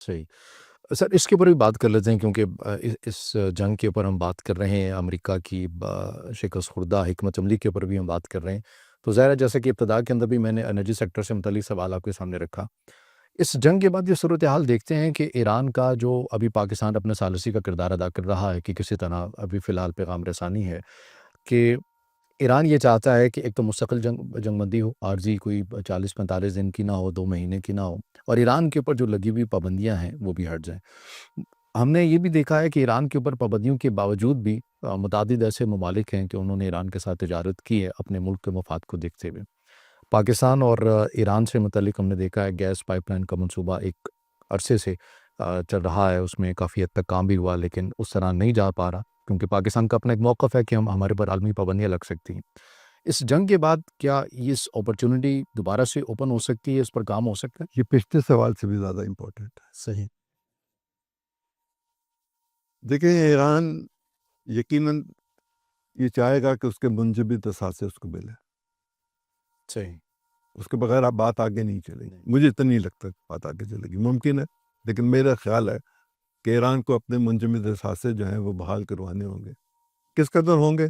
صحیح۔ سر اس کے اوپر بھی بات کر لیتے ہیں کیونکہ اس جنگ کے اوپر ہم بات کر رہے ہیں، امریکہ کی شکست خوردہ حکمت عملی کے اوپر بھی ہم بات کر رہے ہیں، تو ظاہر ہے جیسے کہ ابتدا کے اندر بھی میں نے انرجی سیکٹر سے متعلق سوال آپ کے سامنے رکھا۔ اس جنگ کے بعد یہ صورتحال دیکھتے ہیں کہ ایران کا جو ابھی پاکستان اپنے ثالثی کا کردار ادا کر رہا ہے کہ کسی طرح ابھی فی الحال پیغام رسانی ہے کہ ایران یہ چاہتا ہے کہ ایک تو مستقل جنگ بندی ہو، عارضی کوئی 40-45 دن کی نہ ہو، 2 مہینے کی نہ ہو، اور ایران کے اوپر جو لگی ہوئی پابندیاں ہیں وہ بھی ہٹ جائیں۔ ہم نے یہ بھی دیکھا ہے کہ ایران کے اوپر پابندیوں کے باوجود بھی متعدد ایسے ممالک ہیں کہ انہوں نے ایران کے ساتھ تجارت کی ہے اپنے ملک کے مفاد کو دیکھتے ہوئے۔ پاکستان اور ایران سے متعلق ہم نے دیکھا ہے گیس پائپ لائن کا منصوبہ ایک عرصے سے چل رہا ہے، اس میں کافی حد تک کام بھی ہوا لیکن اس طرح نہیں جا پا رہا کیونکہ پاکستان کا اپنا ایک موقف ہے کہ ہمارے پر عالمی پابندیاں لگ سکتی ہیں۔ اس جنگ کے بعد کیا اس اپرچونٹی دوبارہ سے اوپن ہو سکتی ہے، اس پر کام ہو سکتا ہے؟ یہ پچھلے سوال سے بھی زیادہ امپورٹنٹ ہے۔ صحیح۔ دیکھیں ایران یقیناً یہ چاہے گا کہ اس کے منجمد اثاثے اس کو ملے، صحیح۔ اس کے بغیر آپ بات آگے نہیں چلے گی۔ مجھے تو نہیں لگتا کہ بات آگے چلے گی، ممکن ہے لیکن میرا خیال ہے کہ ایران کو اپنے منجمد اثاثے جو ہیں وہ بحال کروانے ہوں گے۔ کس قدر ہوں گے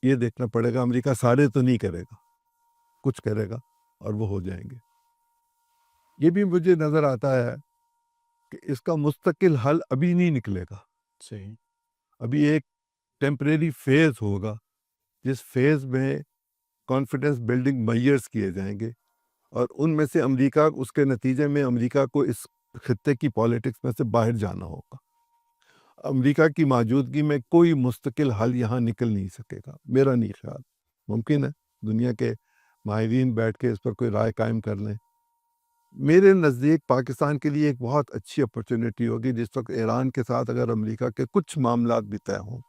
یہ دیکھنا پڑے گا۔ امریکہ سارے تو نہیں کرے گا، کچھ کرے گا اور وہ ہو جائیں گے۔ یہ بھی مجھے نظر آتا ہے کہ اس کا مستقل حل ابھی نہیں نکلے گا، صحیح۔ ابھی ایک ٹیمپریری فیز ہوگا جس فیز میں کانفیڈنس بلڈنگ میئرز کیے جائیں گے، اور ان میں سے امریکہ اس کے نتیجے میں امریکہ کو اس خطے کی پالیٹکس میں سے باہر جانا ہوگا۔ امریکہ کی موجودگی میں کوئی مستقل حل یہاں نکل نہیں سکے گا، میرا نہیں خیال۔ ممکن ہے دنیا کے ماہرین بیٹھ کے اس پر کوئی رائے قائم کر لیں۔ میرے نزدیک پاکستان کے لیے ایک بہت اچھی اپرچونٹی ہوگی جس وقت ایران کے ساتھ اگر امریکہ کے کچھ معاملات بھی طے ہوں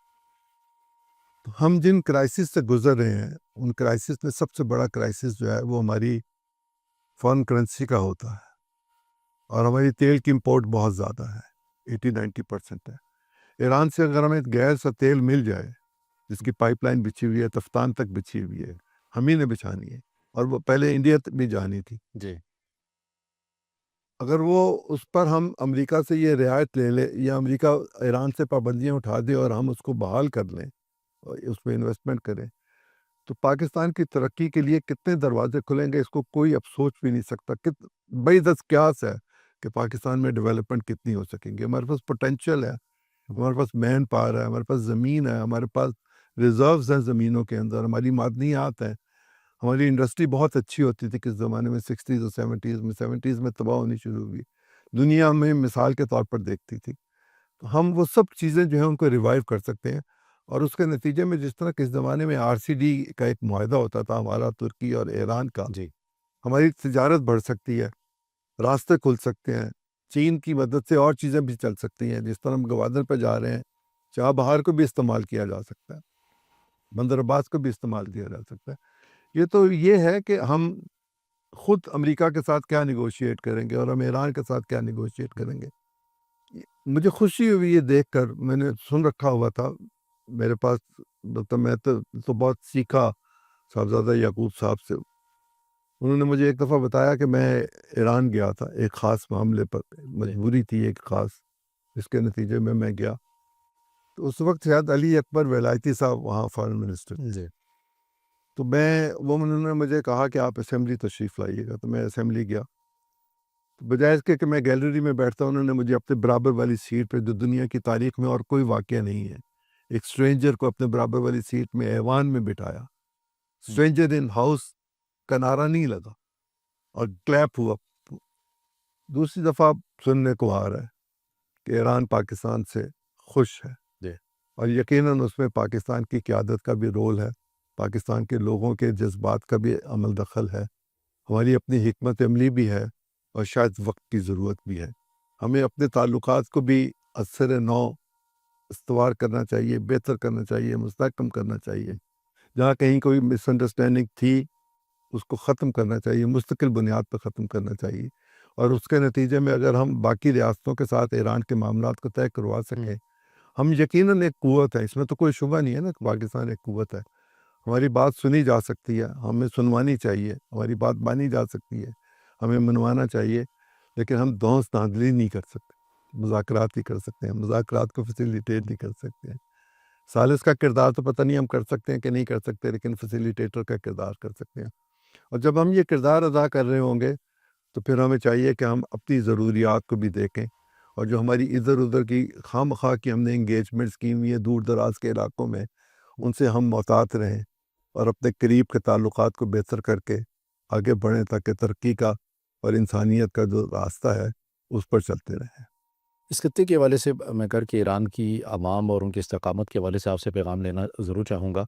تو ہم جن کرائسس سے گزر رہے ہیں ان کرائسس میں سب سے بڑا کرائسس جو ہے وہ ہماری فارن کرنسی کا ہوتا ہے، اور ہماری تیل کی امپورٹ بہت زیادہ ہے، 80-90% ہے۔ ایران سے اگر ہمیں گیس اور تیل مل جائے جس کی پائپ لائن بچھی ہوئی ہے، تفتان تک بچھی ہوئی ہے، ہم ہی نے بچھانی ہے، اور وہ پہلے انڈیا تک بھی جانی تھی۔ جی۔ اگر وہ اس پر ہم امریکہ سے یہ رعایت لے لے یا امریکہ ایران سے پابندیاں اٹھا دے اور ہم اس کو بحال کر لیں اور اس پہ انویسٹمنٹ کریں تو پاکستان کی ترقی کے لیے کتنے دروازے کھلیں گے اس کو کوئی اب سوچ بھی نہیں سکتا۔ بڑی دس قیاس ہے کہ پاکستان میں ڈیولپمنٹ کتنی ہو سکیں گی۔ ہمارے پاس پوٹینشیل ہے، ہمارے پاس مین پاور ہے، ہمارے پاس زمین ہے، ہمارے پاس ریزروز ہیں زمینوں کے اندر، ہماری معدنیات ہیں۔ ہماری انڈسٹری بہت اچھی ہوتی تھی کس زمانے میں، 60s اور 70s میں تباہ ہونی شروع ہوئی، دنیا میں مثال کے طور پر دیکھتی تھی۔ تو ہم وہ سب چیزیں جو ہیں ان کو ریوائیو کر سکتے ہیں، اور اس کے نتیجے میں جس طرح کس زمانے میں RCD کا ایک معاہدہ ہوتا تھا ہمارا ترکی اور ایران کا، جی۔ ہماری تجارت بڑھ سکتی ہے، راستے کھل سکتے ہیں، چین کی مدد سے اور چیزیں بھی چل سکتی ہیں۔ جس طرح ہم گوادر پہ جا رہے ہیں، چاہ بہار کو بھی استعمال کیا جا سکتا ہے، بندر عباس کو بھی استعمال کیا جا سکتا ہے۔ یہ ہے کہ ہم خود امریکہ کے ساتھ کیا نیگوشیٹ کریں گے اور ہم ایران کے ساتھ کیا نیگوشیٹ کریں گے۔ مجھے خوشی ہوئی یہ دیکھ کر، میں نے سن رکھا ہوا تھا، میرے پاس میں تو بہت سیکھا صاحبزادہ یعقوب صاحب سے۔ انہوں نے مجھے ایک دفعہ بتایا کہ میں ایران گیا تھا ایک خاص معاملے پر، مجبوری تھی ایک خاص، اس کے نتیجے میں گیا۔ تو اس وقت شاید علی اکبر ولایتی صاحب وہاں فارن منسٹر تھے۔ جی۔ تو انہوں نے مجھے کہا کہ آپ اسمبلی تشریف لائیے گا، تو میں اسمبلی گیا۔ بجائے اس کے کہ میں گیلری میں بیٹھتا، انہوں نے مجھے اپنے برابر والی سیٹ پہ، جو دنیا کی تاریخ میں اور کوئی واقعہ نہیں ہے، ایک اسٹرینجر کو اپنے برابر والی سیٹ میں ایوان میں بٹھایا۔ اسٹرینجر ان ہاؤس کا نعرہ نہیں لگا اور کلیپ ہوا۔ دوسری دفعہ سننے کو آ رہا ہے کہ ایران پاکستان سے خوش ہے، جی۔ اور یقیناً اس میں پاکستان کی قیادت کا بھی رول ہے، پاکستان کے لوگوں کے جذبات کا بھی عمل دخل ہے، ہماری اپنی حکمت عملی بھی ہے، اور شاید وقت کی ضرورت بھی ہے۔ ہمیں اپنے تعلقات کو بھی اثر نو استوار کرنا چاہیے، بہتر کرنا چاہیے، مستحکم کرنا چاہیے۔ جہاں کہیں کوئی مس انڈرسٹینڈنگ تھی اس کو ختم کرنا چاہیے، مستقل بنیاد پر ختم کرنا چاہیے، اور اس کے نتیجے میں اگر ہم باقی ریاستوں کے ساتھ ایران کے معاملات کو طے کروا سکیں، ہم یقیناً ایک قوت ہے، اس میں تو کوئی شبہ نہیں ہے نا کہ پاکستان ایک قوت ہے، ہماری بات سنی جا سکتی ہے، ہمیں سنوانی چاہیے، ہماری بات مانی جا سکتی ہے، ہمیں منوانا چاہیے۔ لیکن ہم دوست دھاندلی نہیں کر سکتے. مذاکرات ہی کر سکتے ہیں, مذاکرات کو فیسیلیٹیٹ نہیں کر سکتے ہیں. ثالث کا کردار تو پتہ نہیں ہم کر سکتے ہیں کہ نہیں کر سکتے, لیکن فیسیلیٹیٹر کا کردار کر سکتے ہیں. اور جب ہم یہ کردار ادا کر رہے ہوں گے تو پھر ہمیں چاہیے کہ ہم اپنی ضروریات کو بھی دیکھیں, اور جو ہماری ادھر ادھر کی خواہ مخواہ کی ہم نے انگیجمنٹس کی ہوئی ہیں دور دراز کے علاقوں میں, ان سے ہم محتاط رہیں اور اپنے قریب کے تعلقات کو بہتر کر کے آگے بڑھیں, تاکہ ترقی کا اور انسانیت کا جو راستہ ہے اس پر چلتے رہیں. اس خطے کے حوالے سے میں کر کے ایران کی عوام اور ان کی استقامت کے حوالے سے آپ سے پیغام لینا ضرور چاہوں گا.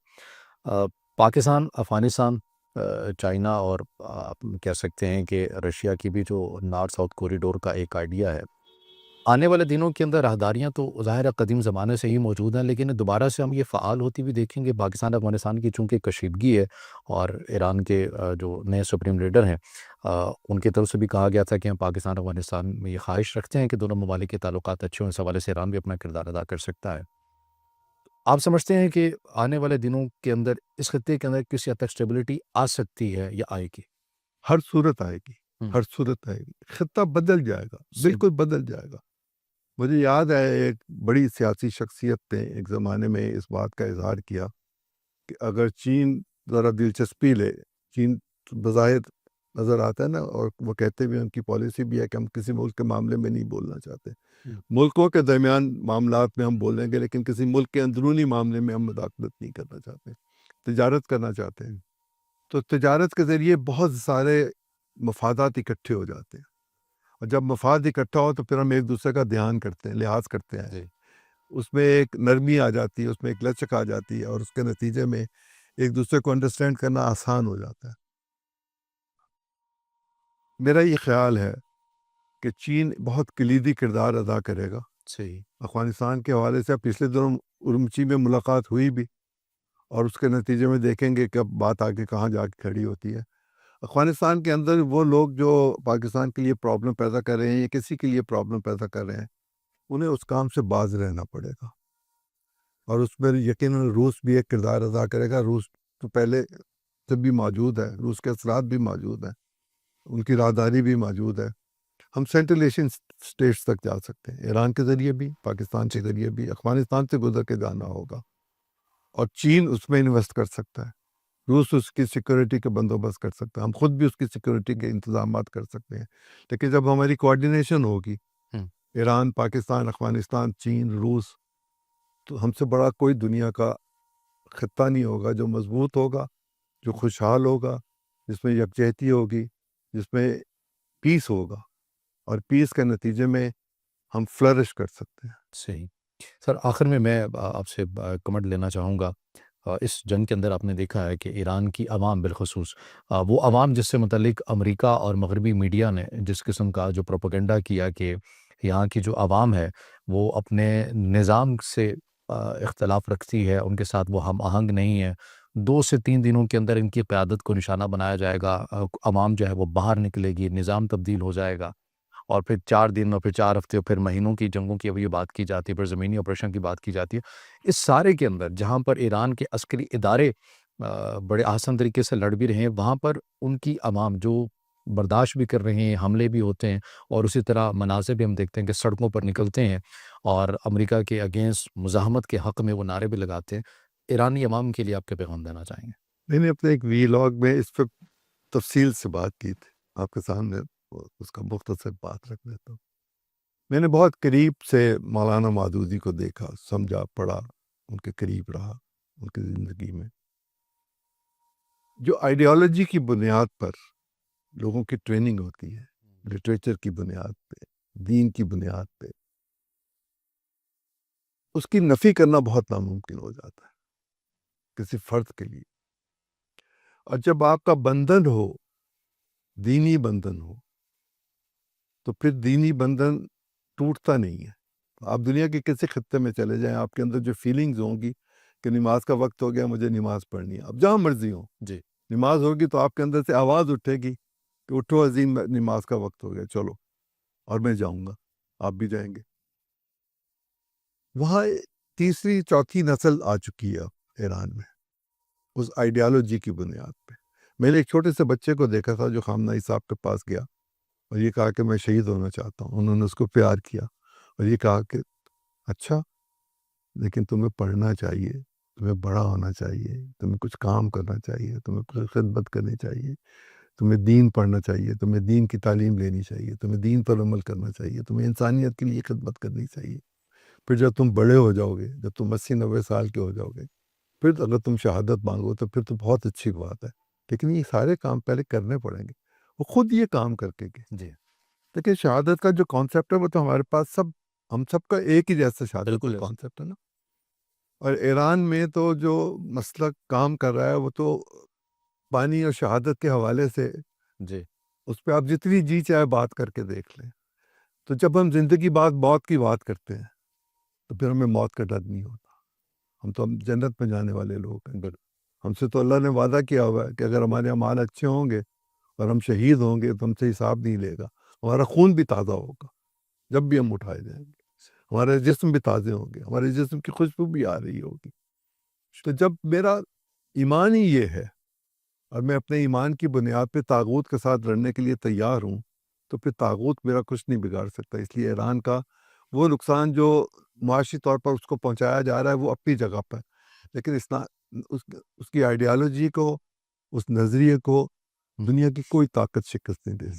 پاکستان، افغانستان، چائنا اور آپ کہہ سکتے ہیں کہ رشیا کی بھی جو نارتھ ساؤتھ کوریڈور کا ایک آئیڈیا ہے، آنے والے دنوں کے اندر راہداریاں تو ظاہر ہے قدیم زمانے سے ہی موجود ہیں، لیکن دوبارہ سے ہم یہ فعال ہوتی ہوئی دیکھیں گے. پاکستان افغانستان کی چونکہ کشیدگی ہے، اور ایران کے جو نئے سپریم لیڈر ہیں ان کی طرف سے بھی کہا گیا تھا کہ ہم پاکستان افغانستان میں یہ خواہش رکھتے ہیں کہ دونوں ممالک کے تعلقات اچھے ہوں. اس حوالے سے ایران بھی اپنا کردار ادا کر سکتا ہے. آپ سمجھتے ہیں کہ آنے والے دنوں کے اندر اس خطے کے اندر کسی حد تک اسٹیبلٹی آ سکتی ہے یا آئے گی؟ ہر صورت آئے گی, ہم، ہر صورت آئے گی. خطہ بدل جائے گا, صحیح. بالکل بدل جائے گا. مجھے یاد ہے ایک بڑی سیاسی شخصیت نے ایک زمانے میں اس بات کا اظہار کیا کہ اگر چین ذرا دلچسپی لے, چین بظاہر نظر آتا ہے نا, اور وہ کہتے بھی ان کی پالیسی بھی ہے کہ ہم کسی ملک کے معاملے میں نہیں بولنا چاہتے. ہم، ملکوں کے درمیان معاملات میں ہم بولیں گے, لیکن کسی ملک کے اندرونی معاملے میں ہم مداخلت نہیں کرنا چاہتے, تجارت کرنا چاہتے ہیں. تو تجارت کے ذریعے بہت سارے مفادات اکٹھے ہو جاتے ہیں, اور جب مفاد اکٹھا ہو تو پھر ہم ایک دوسرے کا دھیان کرتے ہیں, لحاظ کرتے ہیں. جی. اس میں ایک نرمی آ جاتی ہے, اس میں ایک لچک آ جاتی ہے, اور اس کے نتیجے میں ایک دوسرے کو انڈرسٹینڈ کرنا آسان ہو جاتا ہے. میرا یہ خیال ہے کہ چین بہت کلیدی کردار ادا کرے گا. صحیح. افغانستان کے حوالے سے پچھلے دنوں ارمچی میں ملاقات ہوئی بھی, اور اس کے نتیجے میں دیکھیں گے کہ اب بات آگے کہاں جا کے کھڑی ہوتی ہے. افغانستان کے اندر وہ لوگ جو پاکستان کے لیے پرابلم پیدا کر رہے ہیں یا کسی کے لیے پرابلم پیدا کر رہے ہیں, انہیں اس کام سے باز رہنا پڑے گا. اور اس میں یقیناً روس بھی ایک کردار ادا کرے گا. روس تو پہلے سے بھی موجود ہے, روس کے اثرات بھی موجود ہیں, ان کی راہداری بھی موجود ہے. ہم سینٹرل ایشین اسٹیٹس تک جا سکتے ہیں, ایران کے ذریعے بھی, پاکستان کے ذریعے بھی. افغانستان سے گزر کے جانا ہوگا, اور چین اس میں انویسٹ کر سکتا ہے. روس اس کی سیکورٹی کے بندوبست کر سکتا ہے, ہم خود بھی اس کی سیکورٹی کے انتظامات کر سکتے ہیں. لیکن جب ہماری کوآرڈینیشن ہوگی, ہم، ایران, پاکستان, افغانستان, چین, روس, تو ہم سے بڑا کوئی دنیا کا خطہ نہیں ہوگا جو مضبوط ہوگا, جو خوشحال ہوگا, جس میں یکجہتی ہوگی, جس میں پیس ہوگا, اور پیس کے نتیجے میں ہم فلرش کر سکتے ہیں. صحیح. سر آخر میں آپ سے کمنٹ لینا چاہوں گا. اس جنگ کے اندر آپ نے دیکھا ہے کہ ایران کی عوام بالخصوص وہ عوام جس سے متعلق امریکہ اور مغربی میڈیا نے جس قسم کا جو پروپیگنڈا کیا کہ یہاں کی جو عوام ہے وہ اپنے نظام سے اختلاف رکھتی ہے, ان کے ساتھ وہ ہم آہنگ نہیں ہے, 2 سے 3 دنوں کے اندر ان کی قیادت کو نشانہ بنایا جائے گا, عوام جو ہے وہ باہر نکلے گی, نظام تبدیل ہو جائے گا, اور پھر 4 دن اور پھر 4 ہفتے اور پھر مہینوں کی جنگوں کی اب یہ بات کی جاتی ہے, پھر زمینی آپریشن کی بات کی جاتی ہے. اس سارے کے اندر جہاں پر ایران کے عسکری ادارے بڑے آسان طریقے سے لڑ بھی رہے ہیں, وہاں پر ان کی عوام جو برداشت بھی کر رہے ہیں, حملے بھی ہوتے ہیں, اور اسی طرح مناظر بھی ہم دیکھتے ہیں کہ سڑکوں پر نکلتے ہیں اور امریکہ کے اگینسٹ مزاحمت کے حق میں وہ نعرے بھی لگاتے ہیں. ایرانی عوام کے لیے آپ کے پیغام دینا چاہیں گے؟ میں نے اپنے ایک ویلاگ میں اس پہ تفصیل سے بات کی تھی, آپ کے سامنے اس کا مختصر بات رکھ دیتا ہوں. میں نے بہت قریب سے مولانا مودودی کو دیکھا, سمجھا, پڑھا, ان کے قریب رہا ان کی زندگی میں. جو آئیڈیالوجی کی بنیاد پر لوگوں کی ٹریننگ ہوتی ہے, لٹریچر کی بنیاد پہ, دین کی بنیاد پہ, اس کی نفی کرنا بہت ناممکن ہو جاتا ہے کسی فرد کے لیے. اور جب آپ کا بندھن ہو, دینی بندھن ہو, تو پھر دینی بندھن ٹوٹتا نہیں ہے. آپ دنیا کے کسی خطے میں چلے جائیں, آپ کے اندر جو فیلنگز ہوں گی کہ نماز کا وقت ہو گیا, مجھے نماز پڑھنی ہے, اب جہاں مرضی ہو جی. نماز ہوگی, تو آپ کے اندر سے آواز اٹھے گی کہ اٹھو عظیم, نماز کا وقت ہو گیا, چلو, اور میں جاؤں گا, آپ بھی جائیں گے. وہاں تیسری چوتھی نسل آ چکی ہے ایران میں, اس آئیڈیالوجی کی بنیاد پہ. میں نے ایک چھوٹے سے بچے کو دیکھا تھا جو خامنہ ای صاحب کے پاس گیا, اور یہ کہا کہ میں شہید ہونا چاہتا ہوں. انہوں نے اس کو پیار کیا اور یہ کہا کہ اچھا لیکن تمہیں پڑھنا چاہیے, تمہیں بڑا ہونا چاہیے, تمہیں کچھ کام کرنا چاہیے, تمہیں کچھ خدمت کرنی چاہیے, تمہیں دین پڑھنا چاہیے, تمہیں دین کی تعلیم لینی چاہیے, تمہیں دین پر عمل کرنا چاہیے, تمہیں انسانیت کے لیے خدمت کرنی چاہیے. پھر جب تم بڑے ہو جاؤ گے, جب تم 80-90 سال کے ہو جاؤ گے, پھر اگر تم شہادت مانگو تو پھر تو بہت اچھی بات ہے, لیکن یہ سارے کام پہلے کرنے پڑیں گے. وہ خود یہ کام کر کے گئے. جی لیکن شہادت کا جو کانسیپٹ ہے وہ تو ہمارے پاس ہم سب کا ایک ہی جیسا شہادت بالکل کا کانسیپٹ ہے نا. اور ایران میں تو جو مسلک کام کر رہا ہے وہ تو پانی اور شہادت کے حوالے سے, جی اس پہ آپ جتنی جی چاہے بات کر کے دیکھ لیں. تو جب ہم زندگی موت کی بات کرتے ہیں تو پھر ہمیں موت کا ڈر نہیں ہوتا. ہم جنت میں جانے والے لوگ ہیں. ہم سے تو اللہ نے وعدہ کیا ہوا ہے کہ اگر ہمارے اعمال اچھے ہوں گے اور ہم شہید ہوں گے تو ہم سے حساب نہیں لے گا. ہمارا خون بھی تازہ ہوگا جب بھی ہم اٹھائے جائیں گے, ہمارے جسم بھی تازے ہوں گے, ہمارے جسم کی خوشبو بھی آ رہی ہوگی. تو جب میرا ایمان ہی یہ ہے اور میں اپنے ایمان کی بنیاد پہ طاغوت کے ساتھ لڑنے کے لیے تیار ہوں, تو پھر طاغوت میرا کچھ نہیں بگاڑ سکتا. اس لیے ایران کا وہ نقصان جو معاشی طور پر اس کو پہنچایا جا رہا ہے وہ اپنی جگہ پر, لیکن اس کی آئیڈیالوجی کو, اس نظریے کو دنیا کی کوئی طاقت شکست نہیں دے سکتی.